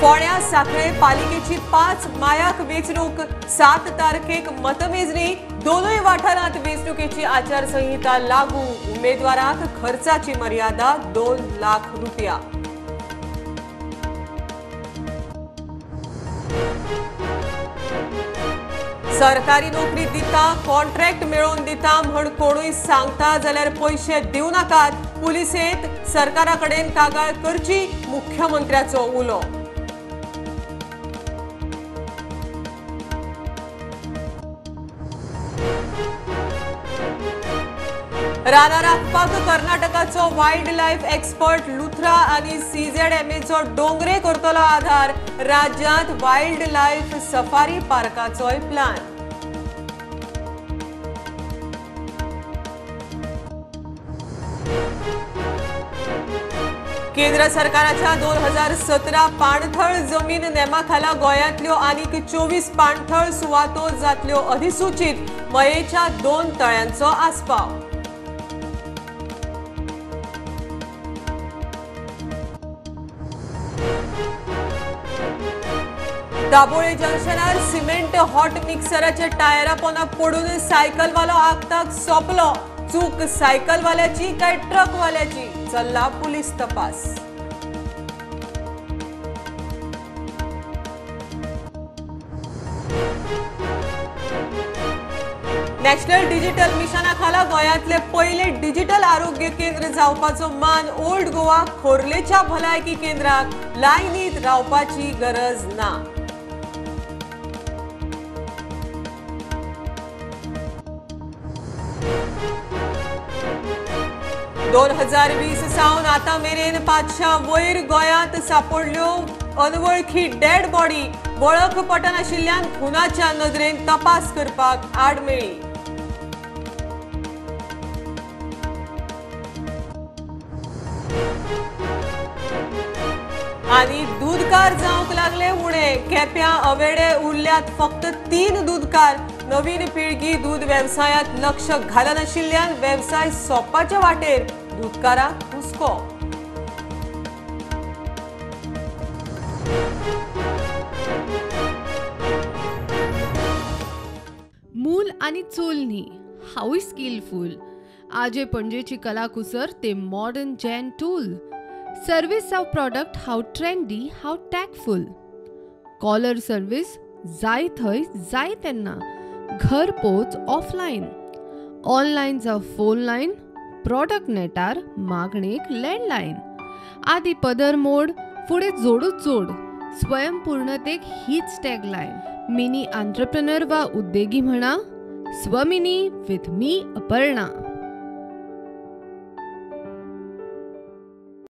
फोंड्या सांखळे पालिकेची 5 मायाक वेंचणूक 7 तारखेक मतमेजणी दोनूय वाठारांत वेंचणुकेची आचारसंहिता लागू उमेदवाराक खर्चाची मर्यादा 2 लाख रुपया। सरकारी नोकरी दिता कॉन्ट्रॅक्ट मेळोवन दिता म्हण कोणूय सांगता जाल्यार पैसे दिव नाकात पुलिसेंत सरकारा कडेन कागाळ करची मुख्यमंत्र्याचो उलो। रानां राखपाक कर्नाटकाचो वायल्ड लायफ एक्सपर्ट लुथरा आनी CZMAचो डोंगरे करतलो आधार राज्यांत वायल्ड लायफ सफारी पार्काचोय प्लान। केंद्र सरकाराच्या 2017 पाणथळ जमीन नेमाखाला गोंयांतल्यो आनीक 24 पाणथळ सुवातो जातल्यो अधिसूचित मयेच्या 2 तळ्यांचो आस्पाव। दाबोळे जंक्शनार सिमेंट हॉट मिक्सराच्या टायरा पोंदा पडून सायकलवालो आगताक सोंपलो। चूक सायकलवाल्याची काय ट्रकवाल्याची चल्ला पुलीस तपास। नॅशनल डिजिटल मिशना खाला गोंयांतले पहिले डिजिटल आरोग्य केंद्र जावपाचो मान ओल्ड गोवा खोर्लेच्या भलायकी केंद्राक लायनीत रावपाची गरज ना। 2020 सावन आता मेरेन 500 वयर गोंयांत सापडल्यो अनवळखी डेड बॉडी वळख पटनाशिल्ल्यान खुनाच्या नदरेन तपास करपाक आड मेळ्ळी। आनी दूधकार जावंक लागले उणे केप्यां अवेडे उरल्यात फक्त 3 दूधकार। नवीन पिळगी दूध व्यवसायात लक्ष घालनाशिल्ल्यान व्यवसाय सोंपपाच्या वाटेर दूधकारांक हुस्को। मूल आनी चूल न्ही हाऊय स्किलफुल आजे पणजेची कलाकुसर ते मॉडर्न जेन टूल सर्विस ऑफ प्रोडक्ट हाऊ ट्रेंडी हाऊ टॅकफुल कॉलर सर्विस जाय थंय जाय तेन्ना घर पोच ऑफलायन ऑनलायन जावं फोन लायन प्रोडक्ट नेटार मागणेक लँडलायन आदी पदर मोड फुडें जोडूच जोड स्वयंपूर्णतेक हीच टॅगलायन मिनी एंटरप्रेन्योर वा उद्देगी म्हणा स्वमिनी विथ मी अपर्णा।